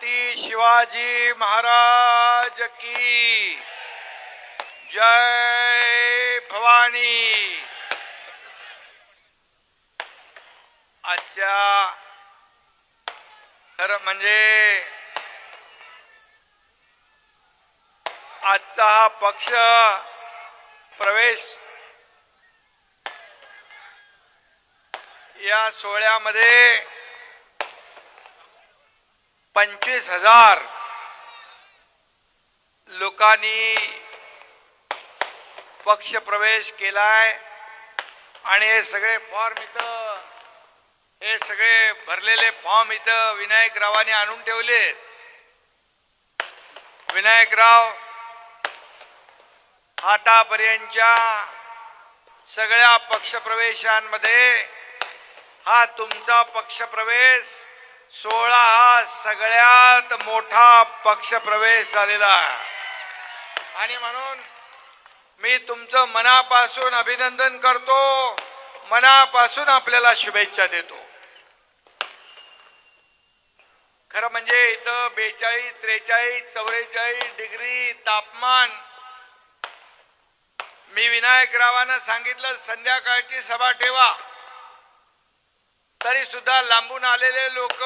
छत्रपती शिवाजी महाराज की जय भवानी। आजच्या खरं म्हणजे आजचा हा पक्ष प्रवेश या सोहळ्यामध्ये 25,000 लोकांनी पक्ष प्रवेश केलाय आणि हे सगळे फॉर्म इथं हे सगळे भरलेले फॉर्म इथं विनायकरावांनी आणून ठेवले। विनायकराव आतापर्यंतच्या सगळ्या पक्षप्रवेशांमध्ये हा तुमचा पक्षप्रवेश 16 हा सगळ्यात मोठा पक्षप्रवेश झालेला आहे आणि म्हणून मी तुमचं मनापासून अभिनंदन करतो, मनापासून आपल्याला शुभेच्छा देतो। खरं म्हणजे इथं 42, 43, 44 डिग्री तापमान। मी विनायकरावांना सांगितलं संध्याकाळची सभा ठेवा, तरी सुद्धा लांबून आलेले लोक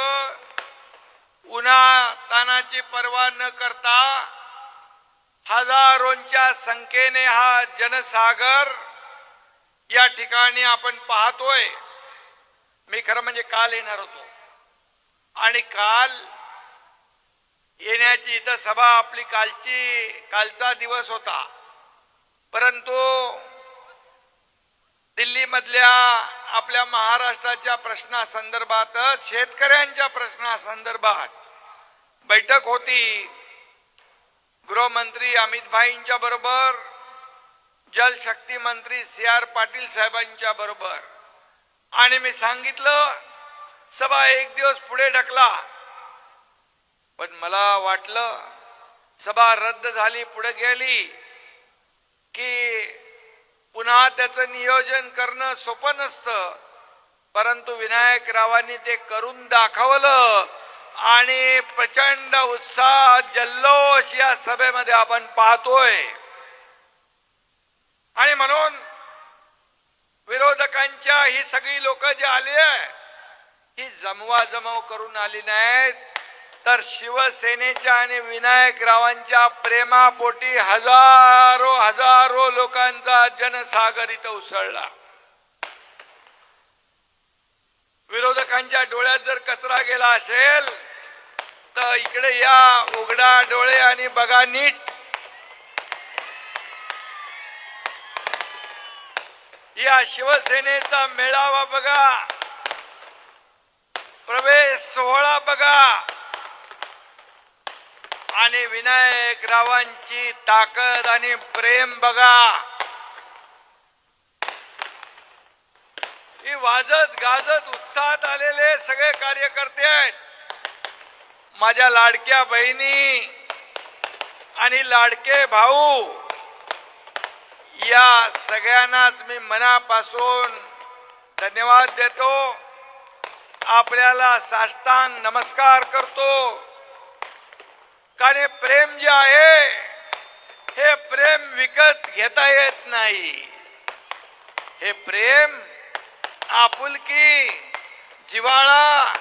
उन्हा तानाची पर्वा न करता हजारोंच्या संख्येने हा जनसागर या ठिकाणी आपण पाहतोय। मी खरं म्हणजे काल येणार होतो आणि काल येण्याची इथं सभा आपली कालचा दिवस होता, परंतु दिल्लीमधल्या आपल्या महाराष्ट्राच्या प्रश्नासंदर्भात शेतकऱ्यांच्या प्रश्नासंदर्भात बैठक होती। गृहमंत्री अमित भाईंच्या बरोबर, जलशक्ती मंत्री CR पाटील साहेबांच्या बरोबर, आणि मी सांगितलं सभा एक दिवस पुढे ढकला, पण मला वाटलं सभा रद्द झाली पुढे गेली की पुन्हा त्याचं नियोजन करणं सोपं नसतं, परंतु विनायकरावांनी ते करून दाखवलं आणि प्रचंड उत्साह जल्लोष या सभेमध्ये आपण पाहतोय। आणि म्हणून विरोधकांच्या ही सगळी लोक जे आली आहे ही जमवाजमव करून आली नाहीत, तर शिवसेनेच्या आणि विनायकरावांच्या प्रेमापोटी हजारो लोकांचा जनसागर इथं उसळला। विरोधकांच्या डोळ्यात जर कचरा गेला असेल तर इकडे या, उघडा डोळे आणि बघा नीट। या शिवसेनेचा मेळावा बघा, प्रवेश सोहळा बघा आणि विनायकरावांची ताकद आणि प्रेम बघा। ही वाजत गाजत उत्साहात आलेले सगळे कार्यकर्ते आहेत। माझ्या लाडक्या बहिणी आणि लाडके भाऊ, या सगळ्यांनाच मी मनापासून धन्यवाद देतो, आपल्याला साष्टांग नमस्कार करतो। कारण प्रेम जे आहे हे प्रेम विकत घेता येत नाही। हे प्रेम, आपुलकी, जिव्हाळा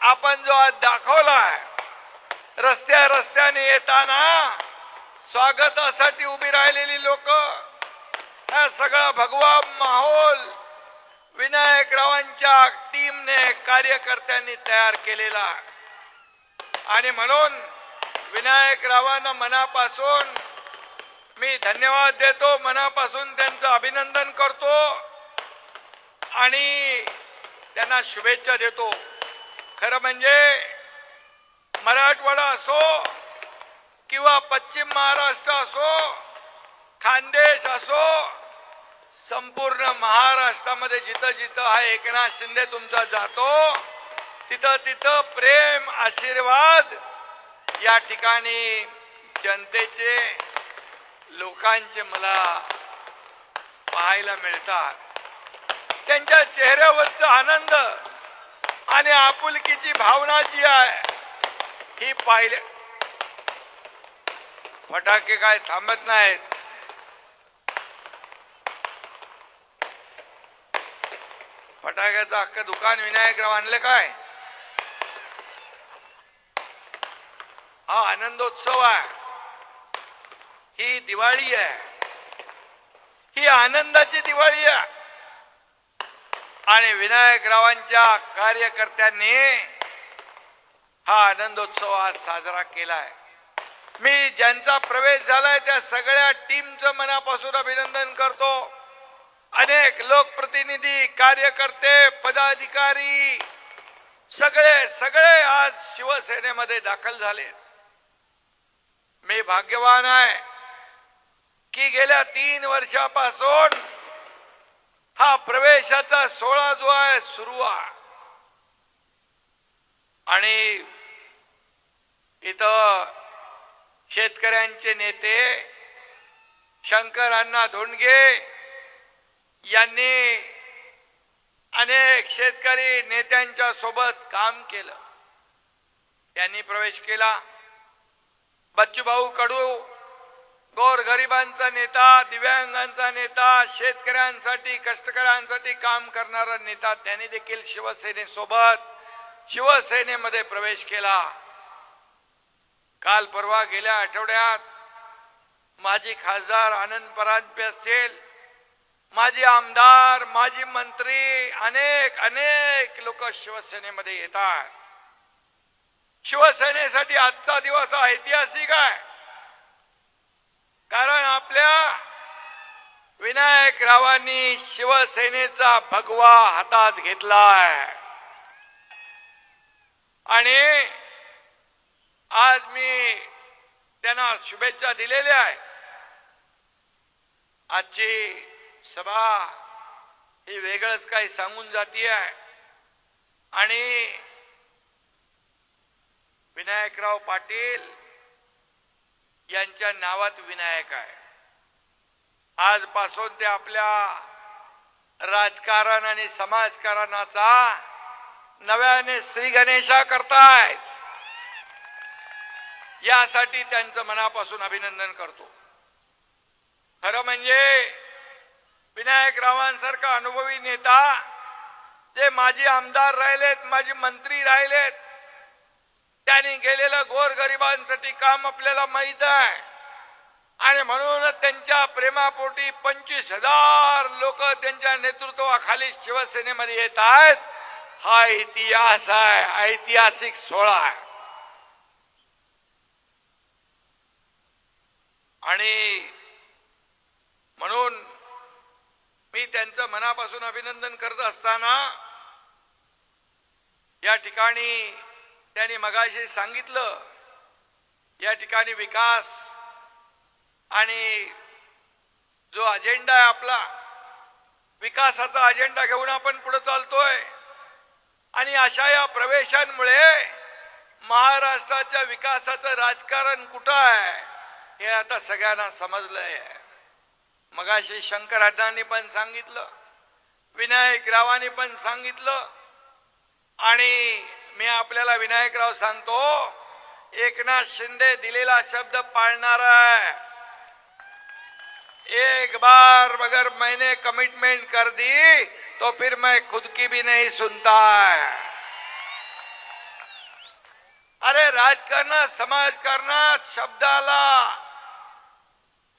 आपण जो आज दाखवलाय, रस्त्याने येताना स्वागतासाठी उभी राहिलेली लोक, हा सगळा भगवा माहोल विनायकरावांच्या टीमने, कार्यकर्त्यांनी तयार केलेला आणि म्हणून विनायकरावांना मनापासून मी धन्यवाद देतो, मनापासून त्यांचं अभिनंदन करतो आणि त्यांना शुभेच्छा देतो। खरं म्हणजे मराठवाडा असो किंवा पश्चिम महाराष्ट्र असो, खानदेश असो, संपूर्ण महाराष्ट्रामध्ये जिथं जिथं हा एकनाथ शिंदे तुमचा जातो तिथं तिथं प्रेम, आशीर्वाद या ठिकाणी जनतेचे, लोकांचे मला पाहायला मिळतात। त्यांच्या चेहऱ्यावरचा आनंद आणि आपुलकीची भावना जी आहे ही पाहिले फटाके काय थांबत नाहीत. फटाक्याचं अख्खं दुकान विनायकराव आणलं काय? हा आनंदोत्सव आहे, ही दिवाळी आहे, ही आनंदाची दिवाळी आहे. आणि विनायकरावांच्या कार्यकर्त्यांनी हा आनंदोत्सव आज साजरा केलाय. मी ज्यांचा प्रवेश झालाय त्या सगळ्या टीमचं मनापासून अभिनंदन करतो. अनेक लोकप्रतिनिधी, कार्यकर्ते, पदाधिकारी सगळे आज शिवसेनेमध्ये दाखल झाले. मी भाग्यवान आहे की गेल्या 3 वर्षापासून हा प्रवेशाचा सोहळा जो आहे सुरू आहे. आणि इथं शेतकऱ्यांचे नेते शंकर अण्णा धोंडगे यांनी अनेक शेतकरी नेत्यांच्या सोबत काम केलं. त्यांनी प्रवेश केला. बच्चूभाऊ कडू गोरगरिबांचा नेता, दिव्यांगांचा नेता, शेतकऱ्यांसाठी कष्टकऱ्यांसाठी काम करणारा नेता, त्यांनी देखील शिवसेनेसोबत शिवसेनेमध्ये प्रवेश केला. काल परवा गेल्या आठवड्यात माजी खासदार आनंद परांजपे असतील, माजी आमदार, माजी मंत्री, अनेक लोक शिवसेनेमध्ये येतात. शिवसेनेसाठी आजचा दिवस हा ऐतिहासिक आहे. कारण आपल्या विनायकरावांनी शिवसेनेचा भगवा हातात घेतलाय. आणि आज मी त्यांना शुभेच्छा दिलेल्या आहे. आजची सभा ही वेगळंच काही सांगून जातीय. आणि विनायकराव पाटील यांच्या नावात विनायक आहे. आजपासून ते आपल्या राजकारण आणि समाजकारणाचा नव्याने श्री गणेशा करतायत. यासाठी त्यांचं मनापासून अभिनंदन करतो. खरं म्हणजे विनायकरावांसारखा अनुभवी नेता, जे माजी आमदार राहिलेत, माजी मंत्री राहिलेत, त्यांनी केलेलं गोरगरिबांसाठी काम आपल्याला माहित आहे. आणि म्हणूनच त्यांच्या प्रेमापोटी 25,000 लोक त्यांच्या नेतृत्वाखाली शिवसेनेमध्ये येत आहेत. हा इतिहास आहे, ऐतिहासिक सोहळा आहे. आणि म्हणून मी त्यांचं मनापासून अभिनंदन करत असताना या ठिकाणी त्यांनी मगाशी सांगितलं, या ठिकाणी विकास आणि जो अजेंडा आहे आपला, विकासाचा अजेंडा घेऊन आपण पुढे चालतोय. आणि अशा या प्रवेशांमुळे महाराष्ट्राच्या विकासाचं राजकारण कुठं आहे हे आता सगळ्यांना समजलंय. मगाशी शंकर अण्णांनी पण सांगितलं, विनायकरावांनी पण सांगितलं. आणि मी आपल्याला विनायकराव सांगतो, एकनाथ शिंदे दिलेला शब्द पाळणार आहे. एक बार अगर मैंने कमिटमेंट कर दी तो फिर मैं खुद की भी नहीं सुनता है. अरे राजकारणात, समाजकारणात शब्दाला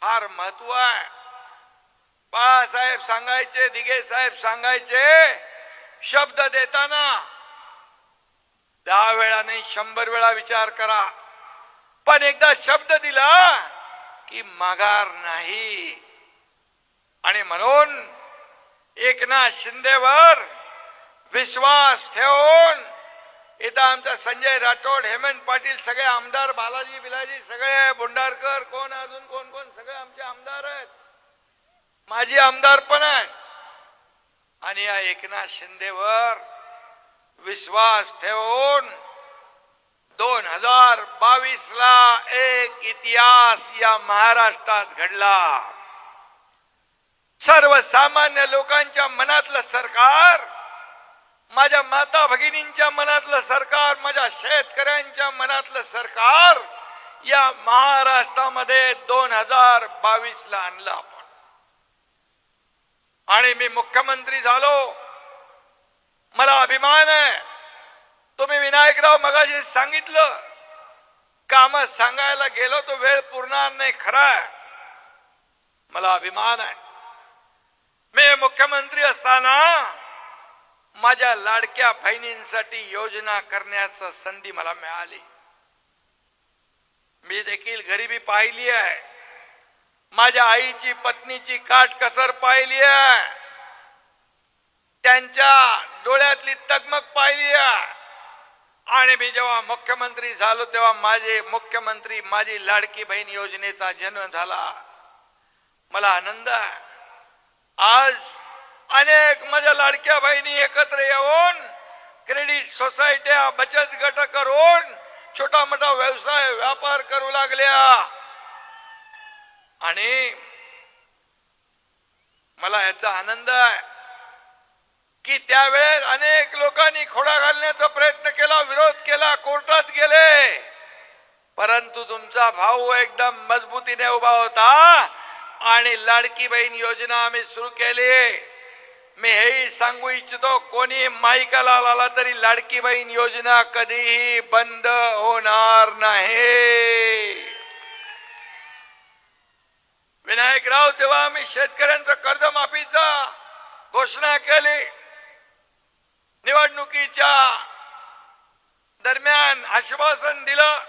फार महत्व आहे. बाळासाहेब सांगायचे, दिघे साहेब सांगायचे, शब्द देताना 10 वेळा नाही 100 वेळा विचार करा. पण एकदा शब्द दिला की माघार नाही. आणि म्हणून एकनाथ शिंदेवर विश्वास ठेवून इथं आमचा संजय राठोड, हेमंत पाटील, सगळे आमदार, बालाजी बिलाजी, सगळे भोंडारकर, कोण अजून कोण सगळे आमचे आमदार आहेत, माजी आमदार पण आहेत. आणि या एकनाथ शिंदेवर विश्वास ठेवून 2022ला एक इतिहास या महाराष्ट्रात घडला. सर्वसामान्य लोकांच्या मनातलं सरकार माझ्या माता भगिनींच्या मनातलं सरकार, माझ्या शेतकऱ्यांच्या मनातलं सरकार या महाराष्ट्रामध्ये 2022ला आणलं आपण. आणि मी मुख्यमंत्री झालो, मला अभिमान आहे. तुम्ही विनायकराव मगाशी सांगितलं, काम सांगायला गेलो तो वेळ पुरणार नाही. खरं आहे, मला अभिमान आहे. मी मुख्यमंत्री असताना माझ्या लाडक्या बहिणींसाठी योजना करण्याची संधी मला मिळाली. मी देखील गरिबी पाहिली आहे, माझ्या आईची पत्नीची काटकसर पाहिली आहे, त्यांच्या डोळ्यातली तगमग पाहिली आहे. आणि मी जेव्हा मुख्यमंत्री झालो तेव्हा माझे मुख्यमंत्री माझी लाडकी बहीण योजनेचा जन्म झाला. मला आनंद आहे. आज अनेक माझ्या लाडक्या बहिणी एकत्र येऊन क्रेडिट सोसायट्या, बचत गट करून छोटा मोठा व्यवसाय व्यापार करू लागल्या. आणि मला याचा आनंद आहे की त्यावेळेस अनेक लोकांनी खोडा घालण्याचा प्रयत्न केला, विरोध केला, कोर्टात गेले, परंतु तुमचा भाऊ एकदम मजबूतीने उभा होता आणि लाडकी बहीण योजना आम्ही सुरू केली. मी हेही सांगू इच्छितो, कोणी माईकाला आला तरी लाडकी बहीण योजना कधीही बंद होणार नाही. विनायकराव, तेव्हा आम्ही शेतकऱ्यांचं कर्जमाफीचा घोषणा केली. निवडणुकीच्या दरम्यान आश्वासन दिलं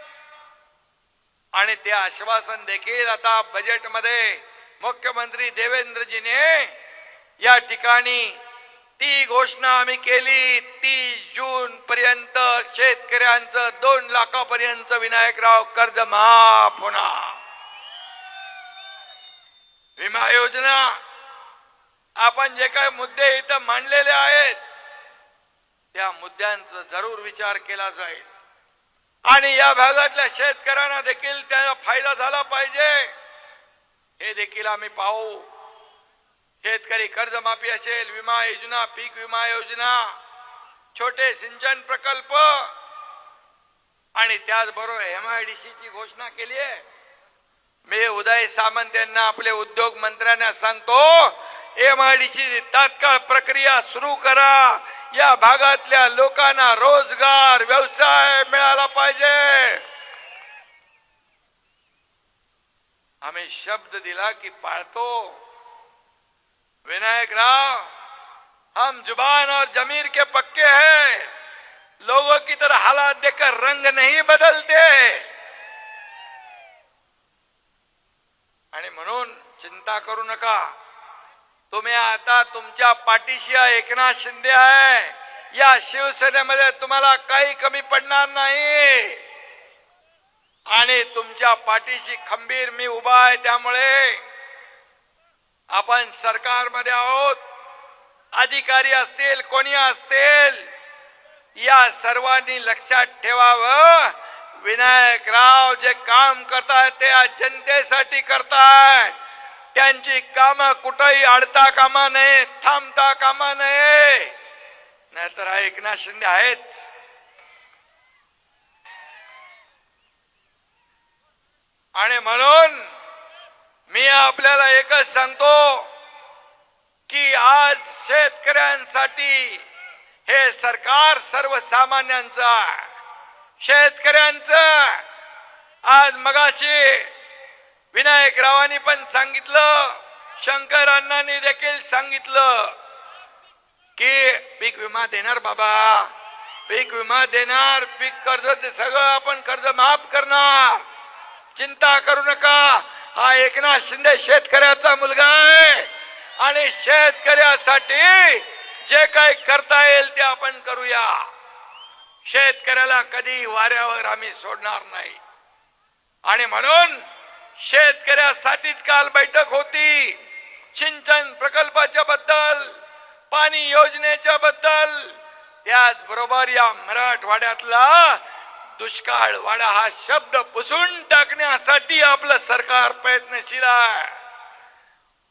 आणि ते आश्वासन देखील आता बजेटमध्ये मुख्यमंत्री देवेंद्रजीने या ठिकाणी ती घोषणा आम्ही केली. 30 जून पर्यंत शेतकऱ्यांचं 2 लाखापर्यंत विनायकराव कर्ज माफ होणार. विमा योजना, आपण जे काही मुद्दे इथं मांडलेले आहेत त्या मुद्द्यांचा जरूर विचार केला जाईल आणि या भागातल्या शेतकऱ्यांना देखील त्याचा फायदा झाला पाहिजे हे देखील आम्ही पाहू. शेतकरी कर्जमाफी असेल, विमा योजना, पीक विमा योजना, छोटे सिंचन प्रकल्प आणि त्याचबरोबर MIDCची घोषणा केली आहे. मी उदय सामंत यांना, आपले उद्योग मंत्र्यांना सांगतो, MIDC तात्काळ प्रक्रिया सुरू करा. या भागातल्या लोकांना रोजगार, व्यवसाय मिळाला पाहिजे. आम्ही शब्द दिला की पाळतो. विनायकराव, हम जुबान और जमीर के पक्के हैं, लोगों की तरह हालात देखकर रंग नहीं बदलते. आणि म्हणून चिंता करू नका. तुम्ही आता तुमच्या पाठीशी एकनाथ शिंदे आहे. या शिवसेनेमध्ये तुम्हाला काही कमी पडणार नाही आणि तुमच्या पाठीशी खंबीर मी उभा आहे. त्यामुळे आपण सरकारमध्ये आहोत. अधिकारी असतील, कोणी असतील, या सर्वांनी लक्षात ठेवावं, विनायकराव जे काम करतायत ते आज जनतेसाठी करतायत. त्यांची कामं कुठेही अडता कामा नये, थांबता कामा नये. नाहीतर हा एकनाथ शिंदे आहेच. आणि म्हणून मी आपल्याला एकच सांगतो की आज शेतकऱ्यांसाठी हे सरकार सर्वसामान्यांचं आहे. शेतकऱ्यांचं आज मगाशी विनायकरावांनी पण सांगितलं, शंकर अण्णांनी देखील सांगितलं की पीक विमा देणार बाबा, पीक विमा देणार, पीक कर्ज ते सगळं आपण कर्ज माफ करणार. चिंता करू नका. हा एकनाथ शिंदे शेतकऱ्याचा मुलगा आहे आणि शेतकऱ्यासाठी जे काही करता येईल ते आपण करूया. शेतकऱ्याला कधी वाऱ्यावर आम्ही सोडणार नाही. आणि म्हणून शेतकऱ्यासाठीच काल बैठक होती. सिंचन प्रकल्पाच्या बद्दल, पाणी योजनेच्या बद्दल, त्याचबरोबर या मराठवाड्यातला दुष्काळ वाडा हा शब्द पुसून टाकण्यासाठी आपलं सरकार प्रयत्नशील आहे.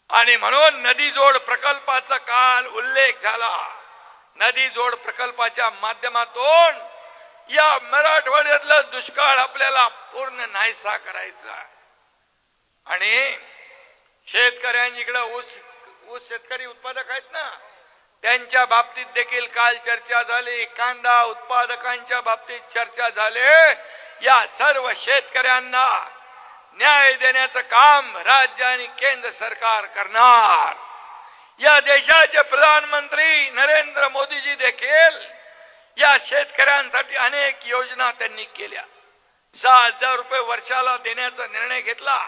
आणि म्हणून नदीजोड प्रकल्पाचा काल उल्लेख झाला. नदी जोड प्रकल्पाच्या माध्यमातून या मराठवाड्यातला दुष्काळ आपल्याला पूर्ण नाहीसा करायचा आहे. आणि शेतकऱ्यांकडे ऊस शेतकरी उत्पादक आहेत ना, त्यांच्या बाबतीत देखील काल चर्चा झाली. कांदा उत्पादकांच्या बाबतीत चर्चा झाली. या सर्व शेतकऱ्यांना न्याय देण्याचं काम राज्य आणि केंद्र सरकार करणार. या देशाचे प्रधानमंत्री नरेंद्र मोदीजी देखील या शेतकऱ्यांसाठी अनेक योजना त्यांनी केल्या. 6,000 रुपये वर्षाला देण्याचा निर्णय घेतला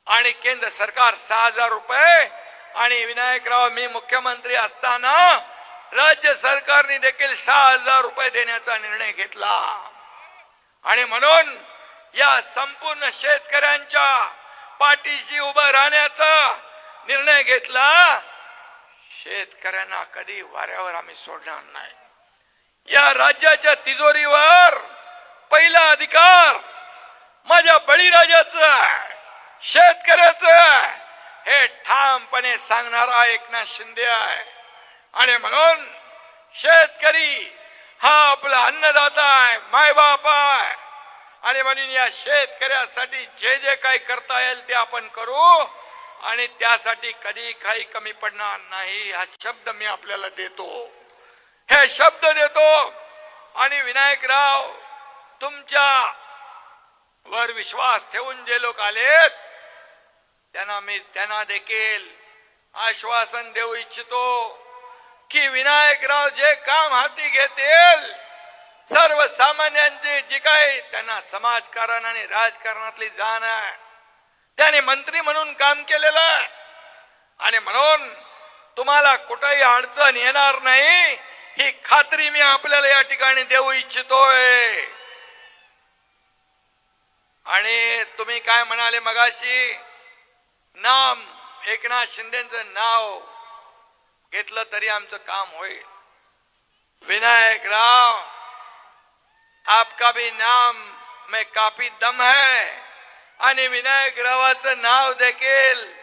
आणि केंद्र सरकार 6,000 रुपये आणि विनायकराव मी मुख्यमंत्री असताना राज्य सरकारने देखील 6,000 रुपये देण्याचा निर्णय घेतला. आणि म्हणून या संपूर्ण शेतकऱ्यांच्या पाठीशी उभं राहण्याचा निर्णय घेतला. शेतकऱ्यांना कधी वाऱ्यावर आम्ही सोडणार नाही. या राज्याच्या तिजोरीवर पहिला अधिकार माझ्या बळीराजाचा आहे, शेतकऱ्याचा आहे, हे ठामपणे सांगणारा एकनाथ शिंदे आहे. आणि म्हणून शेतकरी हा आपला अन्नदाता आहे, मायबाप आहे. आणि म्हणून या शेतकऱ्यासाठी जे जे काही करता येईल ते आपण करू आणि त्यासाठी कधी काही कमी पडणार नाही. हा शब्द मी आपल्याला देतो, हे शब्द देतो. आणि विनायकराव, तुमच्या वर विश्वास ठेवून जे लोक आलेत त्यांना देखील आश्वासन देऊ इच्छितो की विनायकराव जे काम हाती घेतील, सर्वसामान्यांचे जे काही त्यांना समाजकारण आणि राजकारणातली जाण आहे, त्याने मंत्री म्हणून काम केलेलं आहे. आणि म्हणून तुम्हाला कुठेही अडचण येणार नाही, ही खात्री मी आपल्याला या ठिकाणी देऊ इच्छितोय. आणि तुम्ही काय म्हणाले मगाशी, नाम एकनाथ शिंदेचं नाव घेतलं तरी आमचं काम होईल. विनायकराव, आपका भी नाम में काफी दम है आणि विनायकरावाचं नाव देखील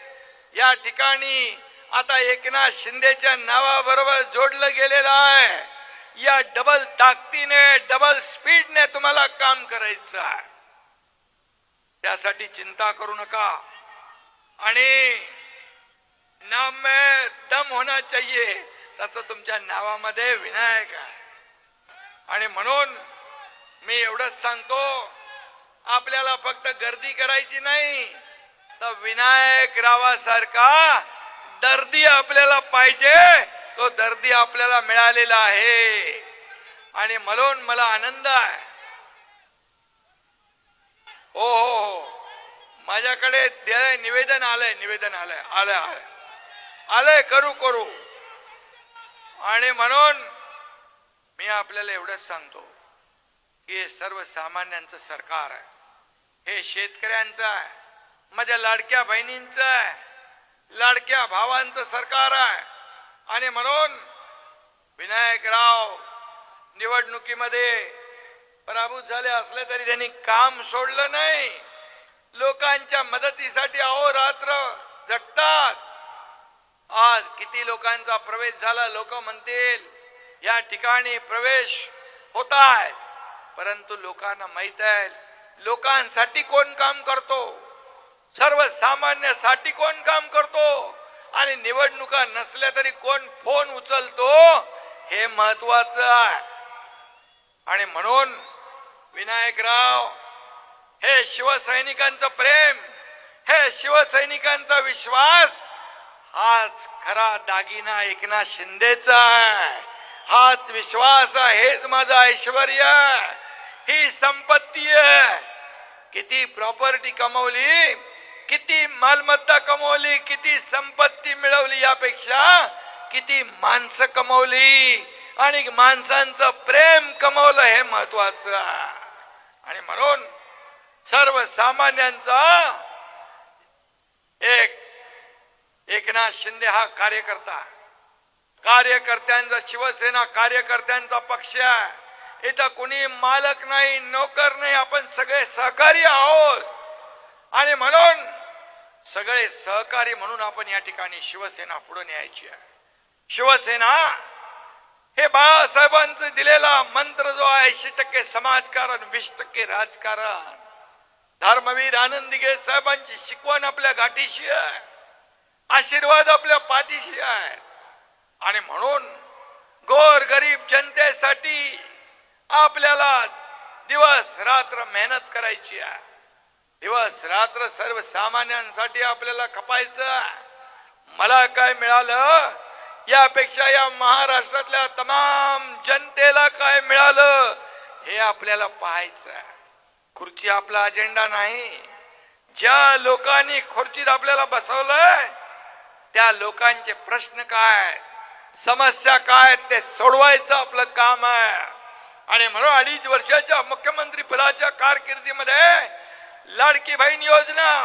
या ठिकाणी आता एकनाथ शिंदेच्या नावाबरोबर जोडलं गेलेलं आहे. या डबल ताकदीने, डबल स्पीडने तुम्हाला काम करायचं आहे. त्यासाठी चिंता करू नका. आणि नाम में दम होना चाहिए, तसं तुमच्या नावामध्ये विनायक आहे. आणि म्हणून मी एवढंच सांगतो, आपल्याला फक्त गर्दी करायची नाही, तर विनायकरावासारखा दर्दी आपल्याला पाहिजे. तो दर्दी आपल्याला मिळालेला आहे. आणि म्हणून मला आनंद आहे. हो, माझ्याकडे निवेदन आलंय करू. आणि म्हणून मी आपल्याला एवढंच सांगतो की हे सर्वसामान्यांचं सरकार आहे, हे शेतकऱ्यांचं आहे, माझ्या लाडक्या बहिणींचं आहे, लाडक्या भावांचं सरकार आहे. आणि म्हणून विनायकराव निवडणुकीमध्ये पराभूत झाले असले तरी त्यांनी काम सोडलं नाही. लोकांच्या मदतीसाठी अहोरात्र झटतात. आज किती लोकांचा प्रवेश झाला, लोक म्हणतील या ठिकाणी प्रवेश होत आहे, परंतु लोकांना माहित आहे लोकांसाठी कोण काम करतो, सर्वसामान्यासाठी कोण काम करतो आणि निवडणुका नसल्या तरी कोण फोन उचलतो, हे महत्वाचं आहे. आणि म्हणून विनायकराव, हे शिवसैनिकांचं प्रेम, हे शिवसैनिकांचा विश्वास, हाच खरा दागिना एकनाथ शिंदेचा आहे. हाच विश्वास आहे, हेच माझं ऐश्वर्य आहे, ही संपत्ती आहे. किती प्रॉपर्टी कमवली, किती मालमत्ता कमवली, किती संपत्ती मिळवली, यापेक्षा किती माणसं कमवली आणि माणसांचं प्रेम कमवलं, हे महत्वाचं आहे. आणि म्हणून सर्वसामान्यांचा एकनाथ शिंदे हा कार्यकर्त्यांचा, शिवसेना कार्यकर्त्यांचा पक्ष आहे. इथं कुणी मालक नाही, नोकर नाही, आपण सगळे सहकारी आहोत. आणि म्हणून सगळे सहकारी म्हणून आपण या ठिकाणी शिवसेना पुढे न्यायची आहे. शिवसेना हे बाळासाहेबांचं दिलेला मंत्र जो आहे 80% समाजकारण 20% राजकारण. धर्मवीर आनंद दिघे साहेबांची शिकवण आपल्या गाठीशी आहे, आशीर्वाद आपल्या पाठीशी आहे. आणि म्हणून गोर गरीब जनतेसाठी आपल्याला दिवस रात्र मेहनत करायची आहे. दिवस रात्र सर्वसामान्यांसाठी आपल्याला खपायचं आहे. मला काय मिळालं यापेक्षा या महाराष्ट्रातल्या तमाम जनतेला काय मिळालं हे आपल्याला पाहायचं आहे. खुर्ची आपला अजेंडा नाही. ज्या लोकांनी खुर्चीत आपल्याला बसवलंय त्या लोकांचे प्रश्न काय, समस्या काय ते सोडवायचं आपलं काम आहे. आणि म्हणून 2.5 वर्षाच्या मुख्यमंत्री पदाच्या कारकिर्दीमध्ये लाडकी बहीण योजना,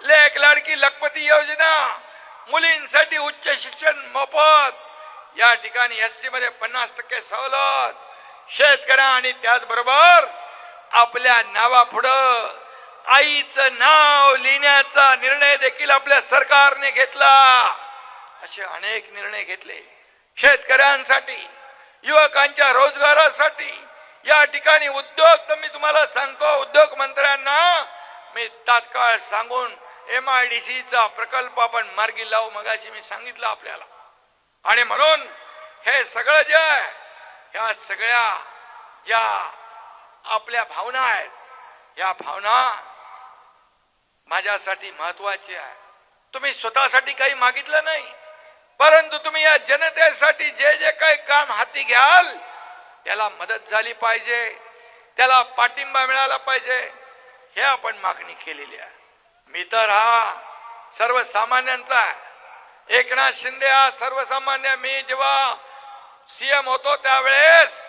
लेक लाडकी लखपती योजना, मुलींसाठी उच्च शिक्षण मोफत, या ठिकाणी एसटी मध्ये 50% सवलत, शेतकऱ्या आणि त्याचबरोबर आपल्या नावापुढं आईचं नाव लिहिण्याचा निर्णय देखील आपल्या सरकारने घेतला. असे अनेक निर्णय घेतले शेतकऱ्यांसाठी, युवकांच्या रोजगारासाठी. या ठिकाणी उद्योग तर मी तुम्हाला सांगतो, उद्योग मंत्र्यांना मी तात्काळ सांगून MIDCचा प्रकल्प आपण मार्गी लावू. मगाशी मी सांगितलं आपल्याला. आणि म्हणून हे सगळं जे आहे, ह्या सगळ्या ज्या आपल्या भावना आहेत, या भावना माझ्यासाठी महत्वाची आहे. तुम्ही स्वतःसाठी काही मागितलं नाही, परंतु तुम्ही या जनतेसाठी जे जे काही काम हाती घ्याल त्याला मदत झाली पाहिजे, त्याला पाठिंबा मिळाला पाहिजे, हे आपण मागणी केलेली आहे. मी तर हा सर्वसामान्यांचा आहे. एकनाथ शिंदे हा सर्वसामान्य. मी जेव्हा सीएम होतो त्यावेळेस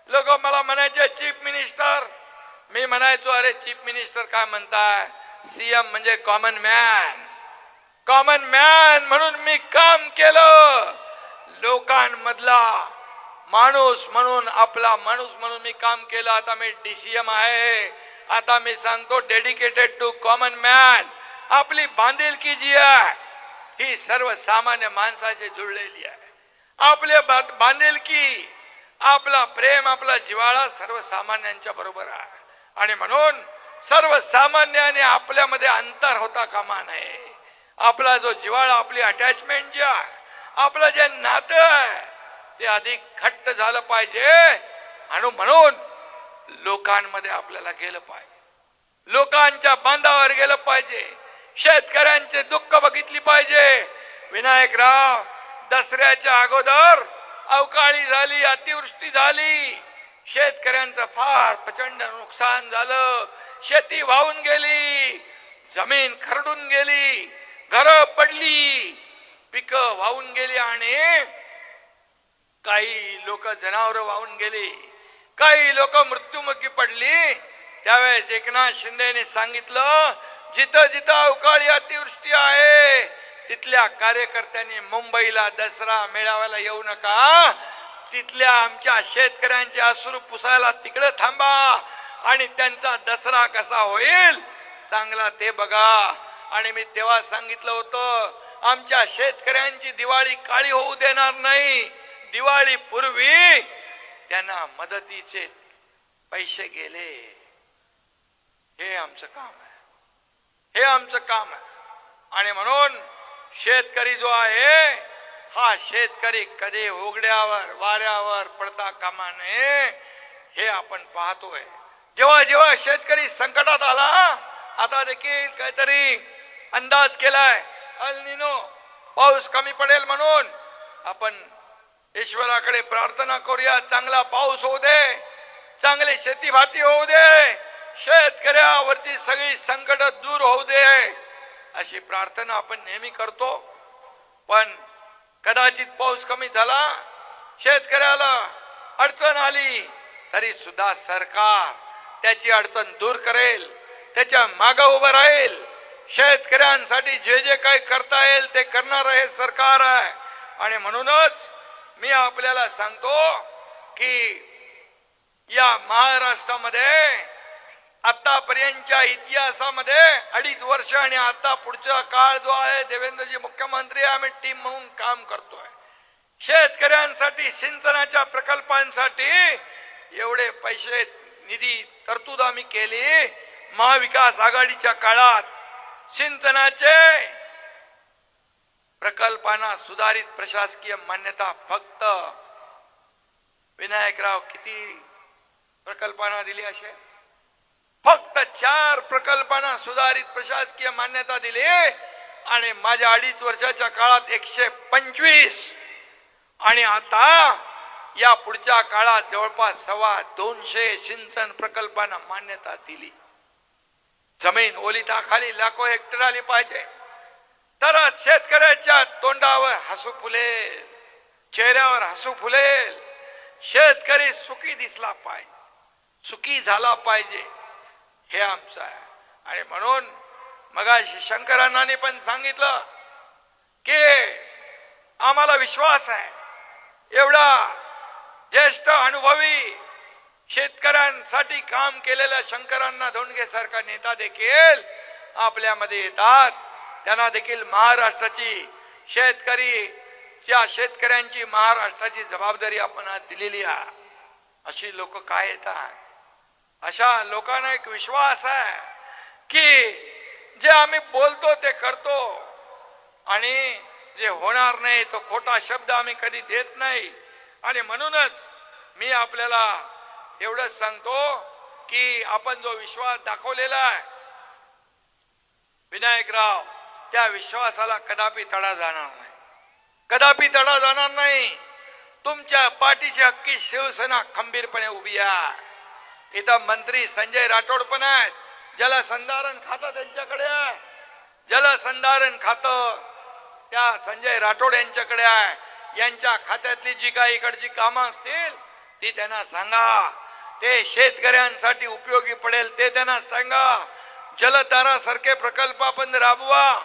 लोक मला म्हणायचे चीफ मिनिस्टर. मी म्हणायचो अरे चीफ मिनिस्टर काय म्हणताय, सीएम म्हणजे कॉमन मॅन. कॉमन मॅन म्हणून मी काम केलं. लोकांमधला माणूस म्हणून, आपला माणूस म्हणून मी काम केलं. आता मी DCM आहे. आता मी सांगतो डेडिकेटेड टू कॉमन मॅन. आपली बांधिलकी जी आहे ही सर्वसामान्य माणसाशी जुळलेली आहे. आपले बांधिलकी, आपला प्रेम, आपला जिव्हाळा सर्वसामान्यांच्या बरोबर आहे. आणि म्हणून सर्वसामान्याने आपल्यामध्ये अंतर होता कामा नये. आपला जो जिव्हाळा, आपली अटॅचमेंट जी आहे, आपलं जे नातं आहे ते अधिक घट्ट झालं पाहिजे. आणि म्हणून लोकांमध्ये आपल्याला गेलं पाहिजे, लोकांच्या बांधावर गेलं पाहिजे, शेतकऱ्यांचे दुःख बघितली पाहिजे. विनायकराव, दसऱ्याच्या अगोदर अवकाळी झाली, अतिवृष्टी झाली, शेतकऱ्यांचं फार प्रचंड नुकसान झालं. शेती वाहून गेली, जमीन खरडून गेली, घरं पडली, पिकं वाहून गेली आणि काही लोक जनावरं वाहून गेली, काही लोक मृत्युमुखी पडली. त्यावेळेस एकनाथ शिंदेने सांगितलं जिथं जिथं अवकाळी अतिवृष्टी आहे तिथल्या कार्यकर्त्यांनी मुंबईला दसरा मेळाव्याला येऊ नका. तिथल्या आमच्या शेतकऱ्यांचे अश्रू पुसायला तिकडे थांबा आणि त्यांचा दसरा कसा होईल चांगला ते बघा. आणि मी तेव्हा सांगितलं होतं आमच्या शेतकऱ्यांची दिवाळी काळी होऊ देणार नाही. दिवाळी पूर्वी त्यांना मदतीचे पैसे गेले. हे आमचं काम आहे, हे आमचं काम आहे. आणि म्हणून शेतकरी जो आहे हा शेतकरी कधी उघड्यावर वाऱ्यावर पडता कामा नये, हे आपण पाहतोय. जेव्हा जेव्हा शेतकरी संकटात आला, आता देखील काहीतरी अंदाज केलाय अल निनो, पाऊस कमी पडेल म्हणून आपण ईश्वराकडे प्रार्थना करूया, चांगला पाऊस होऊ दे, चांगली शेतीभाती होऊ दे, शेतकऱ्यावरची सगळी संकट दूर होऊ दे, अशी प्रार्थना आपण नेहमी करतो. पण कदाचित पाऊस कमी झाला, शेतकऱ्याला अडचण आली, तरी सुद्धा सरकार त्याची अडचण दूर करेल, त्याच्या मागे उभं राहील. शेतकऱ्यांसाठी जे जे काही करता येईल ते करणारं हे सरकार आहे. आणि म्हणूनच मी आपल्याला सांगतो की या महाराष्ट्रामध्ये आतापर्यंतच्या इतिहासामध्ये 2.5 वर्ष आणि आता पुढचा काळ जो आहे देवेंद्रजी मुख्यमंत्री, आम्ही टीम म्हणून काम करतोय. शेतकऱ्यांसाठी सिंचनाच्या प्रकल्पांसाठी एवढे पैसे निधी तरतूद आम्ही केली. महाविकास आघाडीच्या काळात सिंचनाचे प्रकल्पांना सुधारित प्रशासकीय मान्यता फक्त विनायकराव किती प्रकल्पांना दिली? असे फक्त 4 प्रकल्पांना सुधारित प्रशासकीय मान्यता दिली आणि माझ्या 2.5 वर्षाच्या काळात 125 आणि आता या पुढच्या काळात जवळपास 250 सिंचन प्रकल्पांना मान्यता दिली. जमीन ओलिताखाली लाखो हेक्टर आली पाहिजे तरच शेतकऱ्याच्या तोंडावर हसू फुलेल, चेहऱ्यावर हसू फुलेल. शेतकरी सुखी दिसला पाहिजे, सुखी झाला पाहिजे, हे आमचं आहे. आणि म्हणून मगाशी शंकरांनी पण सांगितलं की आम्हाला विश्वास आहे, एवढा ज्येष्ठ अनुभवी शेतकऱ्यांसाठी काम केलेल्या शंकरांना धोंडगे सारखा नेता देखील आपल्यामध्ये येतात. त्यांना देखील महाराष्ट्राची शेतकऱ्यांची महाराष्ट्राची जबाबदारी आपण आज दिलेली आहे. अशी लोक काय येतात? अशा लोकांना एक विश्वास आहे की जे आम्ही बोलतो ते करतो आणि जे होणार नाही तो खोटा शब्द आम्ही कधी देत नाही. आणि म्हणूनच मी आपल्याला एवढंच सांगतो की आपण जो विश्वास दाखवलेला आहे विनायकराव, त्या विश्वासाला कदापि तडा जाणार नाही, कदापि तडा जाणार नाही. तुमच्या पाठीची हक्की शिवसेना खंबीरपणे उभी आहे. इथं मंत्री संजय राठोड पण आहेत. जलसंधारण खातं त्यांच्याकडे आहे. जलसंधारण खातं त्या संजय राठोड यांच्याकडे आहे. यांच्या खात्यातली जी काही इकडची कामं असतील ती त्यांना सांगा. ते शेतकऱ्यांसाठी उपयोगी पडेल ते त्यांना सांगा. जलधारा सारखे प्रकल्प आपण राबवा.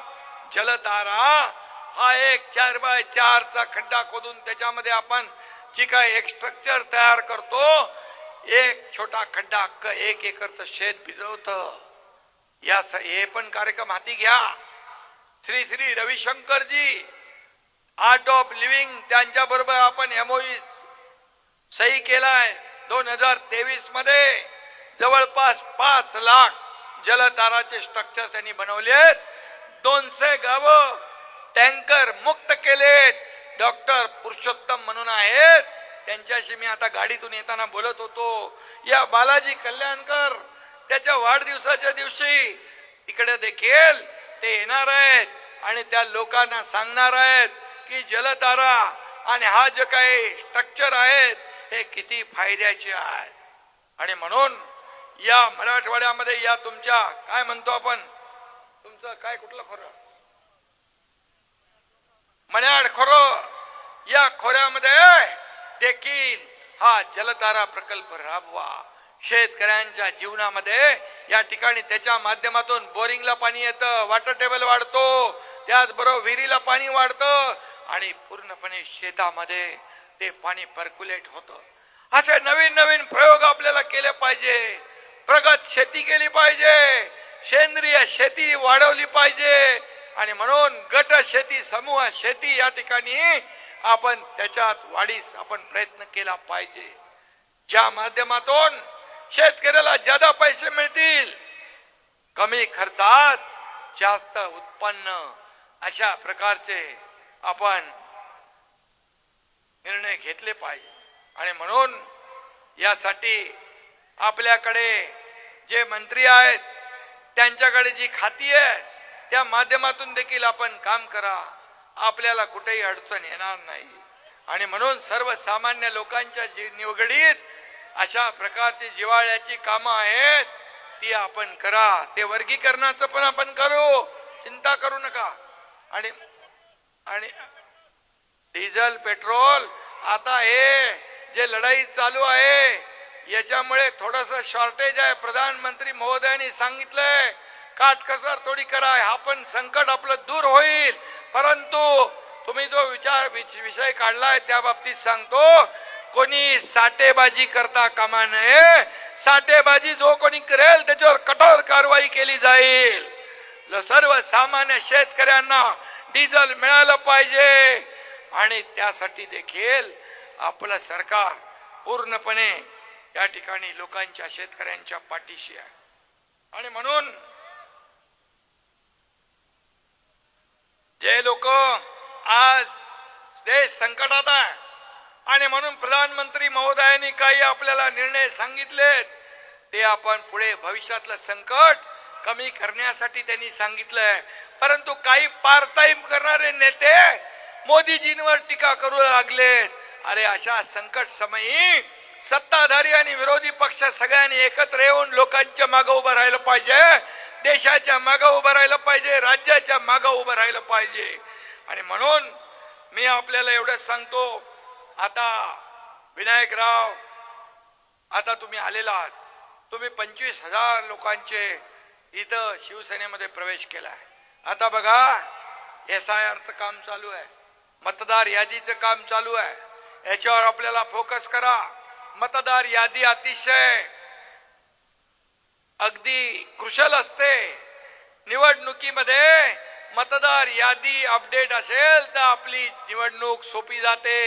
जलधारा हा एक 4x4 चा खड्डा खोदून त्याच्यामध्ये आपण जी काही एक स्ट्रक्चर तयार करतो, एक छोटा खड्डा अख्खं 1 एकरचं शेत भिजवतं. हे पण कार्यक्रम हाती घ्या. Shri Shri Ravishankarji art of living त्यांच्या बरोबर आपण MOU सही केलाय. 2023 मध्ये जवळपास 5 लाख जलधाराचे स्ट्रक्चर त्यांनी बनवलेत. 200 गावं टँकर मुक्त केलेत. डॉक्टर पुरुषोत्तम म्हणून आहेत, त्यांच्याशी मी आता गाडीतून येताना बोलत होतो. या बालाजी कल्याणकर त्याच्या वाढदिवसाच्या दिवशी इकडे देखील ते येणार आहेत आणि त्या लोकांना सांगणार आहेत की जलधारा आणि हा जे काही स्ट्रक्चर आहेत हे किती फायद्याचे आहे. आणि म्हणून या मराठवाड्यामध्ये या तुमच्या काय म्हणतो आपण, तुमचं काय कुठलं खोरं, मण्याड खोरं, या खोऱ्यामध्ये देखील हा जलधारा प्रकल्प राबवा. शेतकऱ्यांच्या जीवनामध्ये या ठिकाणी त्याच्या माध्यमातून बोरिंगला पाणी येतं, वॉटर टेबल वाढतो, त्याचबरोबर विहिरीला पाणी वाढतं आणि पूर्णपणे शेतामध्ये ते पाणी पर्क्युलेट होतं. असे नवीन नवीन प्रयोग आपल्याला केले पाहिजे. प्रगत शेती केली पाहिजे, सेंद्रिय शेती वाढवली पाहिजे. आणि म्हणून गट शेती, समूह शेती या ठिकाणी आपण त्याच्यात वाढीस आपण प्रयत्न केला पाहिजे, ज्या माध्यमातून शेतकऱ्याला जादा पैसे मिळतील, कमी खर्चात जास्त उत्पन्न, अशा प्रकारचे आपण निर्णय घेतले पाहिजे. आणि म्हणून यासाठी आपल्याकडे जे मंत्री आहेत त्यांच्याकडे जी खाती आहे त्या माध्यमातून देखील आपण काम करा. आपल्याला कुठेही अडचण येणार नाही. आणि म्हणून सर्वसामान्य लोकांच्या निवडीत अशा प्रकारची जिव्हाळ्याची कामं आहेत ती आपण करा. ते वर्गीकरणाचं पण आपण करू, चिंता करू नका. आणि डिझेल पेट्रोल आता हे जे लढाई चालू आहे याच्यामुळे थोडस शॉर्टेज आहे. प्रधानमंत्री महोदयांनी सांगितलंय काटकसर थोडी करा, हा पण संकट आपलं दूर होईल. परंतु तुम्ही जो विषय काढलाय त्या बाबतीत सांगतो, कोणी साठेबाजी करता कामा नये. साठेबाजी जो कोणी करेल त्याच्यावर कठोर कारवाई केली जाईल. सर्वसामान्य शेतकऱ्यांना डिझेल मिळालं पाहिजे आणि त्यासाठी देखील आपलं सरकार पूर्णपणे या ठिकाणी लोकांच्या शेतकऱ्यांच्या पाठीशी आहे. आणि म्हणून जे लोक आज देश संकटात आहे आणि म्हणून प्रधानमंत्री महोदयांनी काही आपल्याला निर्णय सांगितलेत, ते आपण पुढे भविष्यातलं संकट कमी करण्यासाठी त्यांनी सांगितलंय. परंतु काही पार्ट टाइम करणारे नेते मोदीजींवर टीका करू लागलेत. अरे अशा संकट समयी सत्ताधारी आणि विरोधी पक्ष सगळ्यांनी एकत्र येऊन लोकांच्या मागे उभं राहिलं पाहिजे, देशाच्या मागे उभं राहिलं पाहिजे, राज्याच्या मागे उभं राहिलं पाहिजे. आणि म्हणून मी आपल्याला एवढंच सांगतो, आता विनायकराव, आता तुम्ही आलेला आहात, तुम्ही 25,000 लोकांचे इथं शिवसेनेमध्ये प्रवेश केलाय. आता बघा SIRचं काम चालू आहे, मतदार यादीचं काम चालू आहे, याच्यावर आपल्याला फोकस करा. मतदार यादी अतिशय अगदी क्रुशल असते. निवडणुकीमध्ये मतदार यादी अपडेट असेल तर आपली निवडणूक सोपी जाते.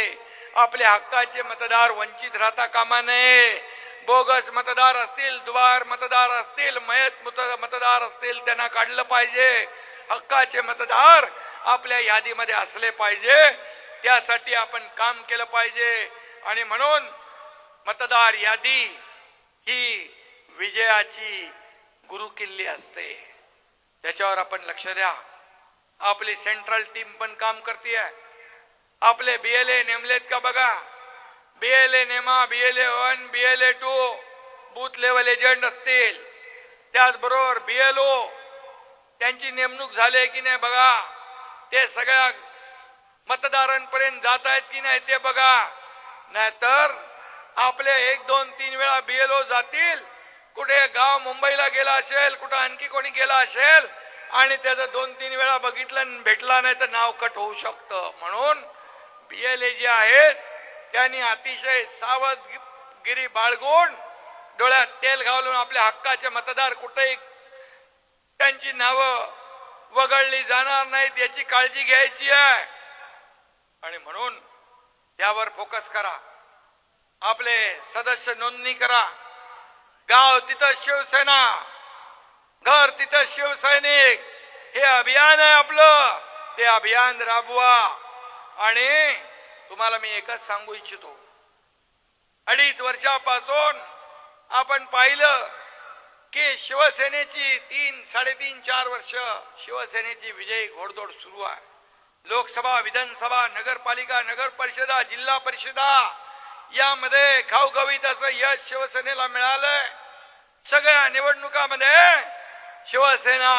आपल्या हक्काचे मतदार वंचित राहता कामा नये. बोगस मतदार असतील, दुबार मतदार असतील, मयत मतदार असतील, त्यांना काढलं पाहिजे. हक्काचे मतदार आपल्या यादीमध्ये असले पाहिजे. त्यासाठी आपण काम केलं पाहिजे. आणि म्हणून मतदार यादी ही विजयाची गुरुकिल्ली असते, त्याच्यावर आपण लक्ष द्या. आपली सेंट्रल टीम पण काम करते. आपले BLA नेमलेत का बघा. BLA नेमा, BLA 1, BLA 2 booth level agent असतील, त्याचबरोबर BLO त्यांची नेमणूक झाली की नाही बघा. ते सगळ्या मतदारांपर्यंत जात आहेत की नाही ते बघा. नाहीतर आपले 1, 2, 3 वेळा BLO जातील, कुठे गाव मुंबईला गेला असेल, कुठं आणखी कोणी गेला असेल आणि त्याचं 2-3 वेळा बघितलं भेटला नाही तर नाव कट होऊ शकतं. म्हणून BLA जे आहेत त्यांनी अतिशय सावधगिरी बाळगून डोळ्यात तेल घालून आपल्या हक्काचे मतदार कुठेही त्यांची नावं वगळली जाणार नाहीत याची काळजी घ्यायची आहे. आणि म्हणून यावर फोकस करा. आपले सदस्य नोंदणी करा. गाव तिथं शिवसेना, घर तिथं शिवसैनिक, हे अभियान आहे आपलं. ते अभियान राबवा. आणि तुम्हाला मी एकच सांगू इच्छितो, 2.5 वर्षापासून आपण पाहिलं की शिवसेनेची 3, 3.5, 4 वर्ष शिवसेनेची विजयी घोडदौड सुरू आहे. लोकसभा, विधानसभा, नगरपालिका, नगर परिषदा, जिल्हा परिषदा यामध्ये घवघवीत असं यश शिवसेनेला मिळालंय. सगळ्या निवडणुकामध्ये शिवसेना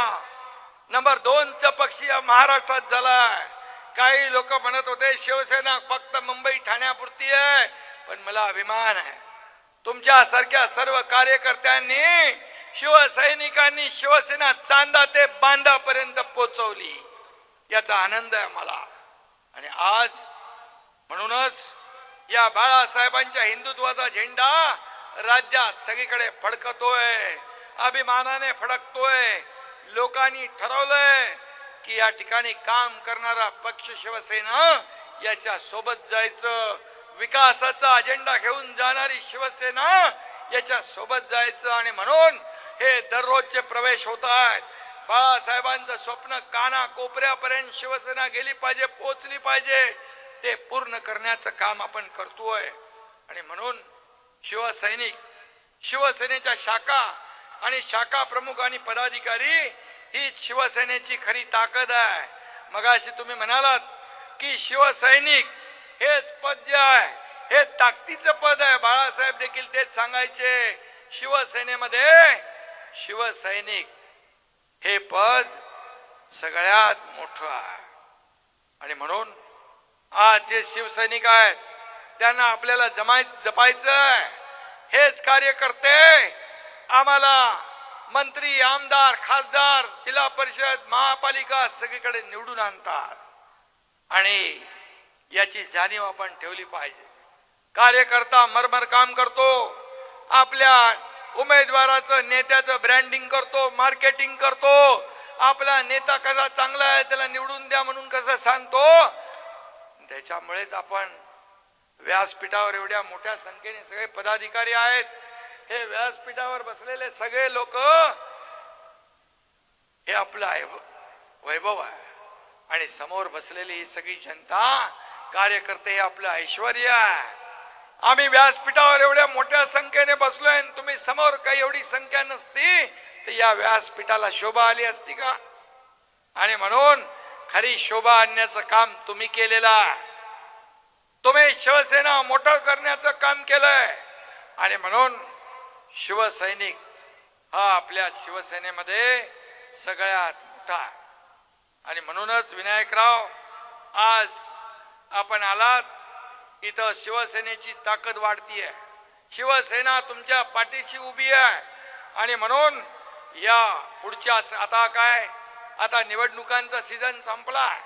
नंबर 2चा पक्ष या महाराष्ट्रात झालाय. काही लोक म्हणत होते शिवसेना फक्त मुंबई ठाण्यापुरती आहे, पण मला अभिमान आहे तुमच्या सारख्या सर्व कार्यकर्त्यांनी, शिवसैनिकांनी शिवसेना चांदा ते बांधापर्यंत पोहोचवली. याचा आनंद आहे मला. आणि आज म्हणूनच या बाळासाहेबांच्या हिंदुत्वाचा झेंडा राज्यात सगळीकडे फडकतोय, अभिमानाने फडकतोय. लोकांनी ठरवलंय की या ठिकाणी काम करणारा पक्ष शिवसेना याच्या सोबत जायचं. विकासाचा अजेंडा घेऊन जाणारी शिवसेना याच्या सोबत जायचं. आणि म्हणून हे दररोजचे प्रवेश होत आहेत. बाळासाहेबांचं स्वप्न काना कोपऱ्यापर्यंत शिवसेना गेली पाहिजे, पोहोचली पाहिजे, ते पूर्ण करण्याचं काम आपण करतोय. आणि म्हणून शिवसैनिक, शिवसेनेच्या शाखा आणि शाखा प्रमुख आणि पदाधिकारी ही शिवसेनेची खरी ताकद आहे. मगाशी तुम्ही म्हणालात की शिवसैनिक हेच पद जे आहे हे ताकदीचं पद आहे. बाळासाहेब देखील तेच सांगायचे. शिवसेनेमध्ये शिवसैनिक हे पद सगळ्यात मोठं आहे. आणि म्हणून आज जे शिवसैनिक आहेत त्यांना आपल्याला जपायचं आहे. हेच कार्यकर्ते आम्हाला मंत्री, आमदार, खासदार, जिल्हा परिषद, महापालिका सगळीकडे निवडून आणतात. आणि याची जाणीव आपण ठेवली पाहिजे. कार्यकर्ता मरमर काम करतो, आपल्या उमेदवाराचं, नेत्याचं ब्रँडिंग करतो, मार्केटिंग करतो. आपला नेता कसा चांगला आहे त्याला निवडून द्या म्हणून कसं सांगतो, त्याच्यामुळेच आपण व्यासपीठावर एवढ्या मोठ्या संख्येने सगळे पदाधिकारी आहेत. हे व्यासपीठावर बसलेले सगळे लोक हे आपलं वैभव आहे आणि समोर बसलेली ही सगळी जनता कार्यकर्ते हे आपलं ऐश्वर्य आहे. आम्ही व्यासपीठावर एवढ्या मोठ्या संख्येने बसलोय आणि तुम्ही समोर काही एवढी संख्या नसती तर या व्यासपीठाला शोभा आली असती का? आणि म्हणून खरी शोभा आणण्याचं काम तुम्ही केलेलं आहे. तुम्ही शिवसेना मोठं करण्याचं काम केलंय आणि म्हणून शिवसैनिक हा आपल्या शिवसेनेमध्ये सगळ्यात मोठा आहे. आणि म्हणूनच विनायकराव आज आपण आलात इथं शिवसेनेची ताकद वाढतीये. शिवसेना तुमच्या पाठीशी उभी आहे आणि म्हणून या पुढच्या आता काय आता निवडणुकांचा सीझन संपलाय.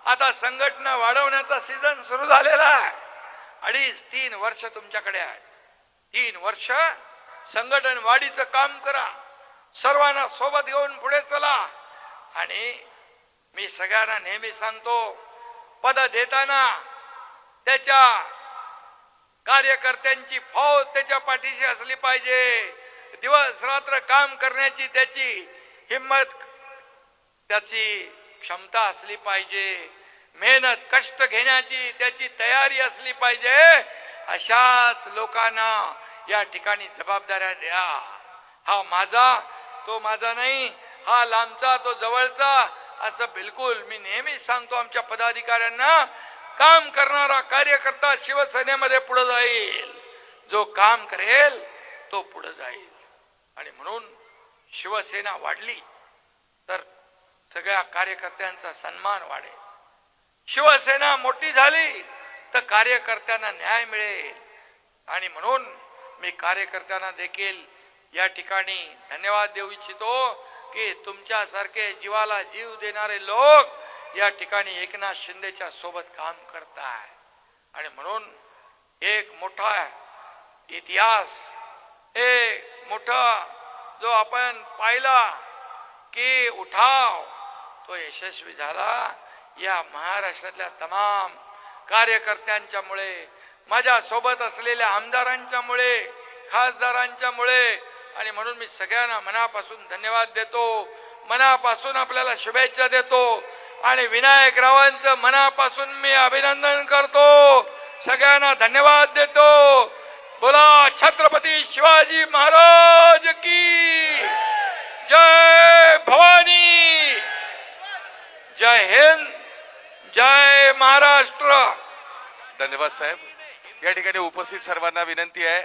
आता संघटना वाढवण्याचा सीझन सुरू झालेला आहे. 2.5-3 वर्ष तुमच्याकडे आहे. 3 वर्ष संघटन वाढीचं काम करा. सर्वांना सोबत घेऊन पुढे चला. आणि मी सगळ्यांना नेहमी सांगतो पद देताना त्याच्या कार्यकर्त्यांची फौज त्याच्या पाठीशी असली पाहिजे. दिवस रात्र काम करण्याची त्याची हिम्मत त्याची क्षमता असली पाहिजे. मेहनत कष्ट घेण्याची त्याची तयारी असली पाहिजे. अशाच लोकांना या ठिकाणी जबाबदाऱ्या द्या. हा माझा तो माझा नाही, हा लांबचा तो जवळचा असं बिलकुल मी नेहमी सांगतो आमच्या पदाधिकाऱ्यांना. काम करणारा कार्यकर्ता शिवसेनेमध्ये पुढे जाईल. जो काम करेल तो पुढे जाईल. आणि म्हणून शिवसेना वाढली तर सगळ्या कार्यकर्त्यांचा सन्मान वाढेल. शिवसेना मोठी झाली तर कार्यकर्त्यांना न्याय मिळेल. आणि म्हणून मी कार्यकर्त्यांना देखील या ठिकाणी धन्यवाद देऊ इच्छितो की तुमच्यासारखे जीवाला जीव देणारे लोक या ठिकाणी एकनाथ शिंदेच्या सोबत काम करताय. आणि म्हणून एक मोठा इतिहास एक मोठा जो आपण पाहिला की उठाव तो यशस्वी झाला या महाराष्ट्रातल्या तमाम कार्यकर्त्यांच्यामुळे, माझ्या सोबत असलेल्या आमदारांच्यामुळे, खासदारांच्यामुळे. आणि म्हणून मी सगळ्यांना मनापासून धन्यवाद देतो. मनापासून आपल्याला शुभेच्छा देतो आणि विनायकरावांचं मनापासून मी अभिनंदन करतो. सगळ्यांना धन्यवाद देतो. बोला छत्रपती शिवाजी महाराज की जय. भवानी. जय हिंद. जय महाराष्ट्र. धन्यवाद साहेब. या ठिकाणी उपस्थित सर्वांना विनंती आहे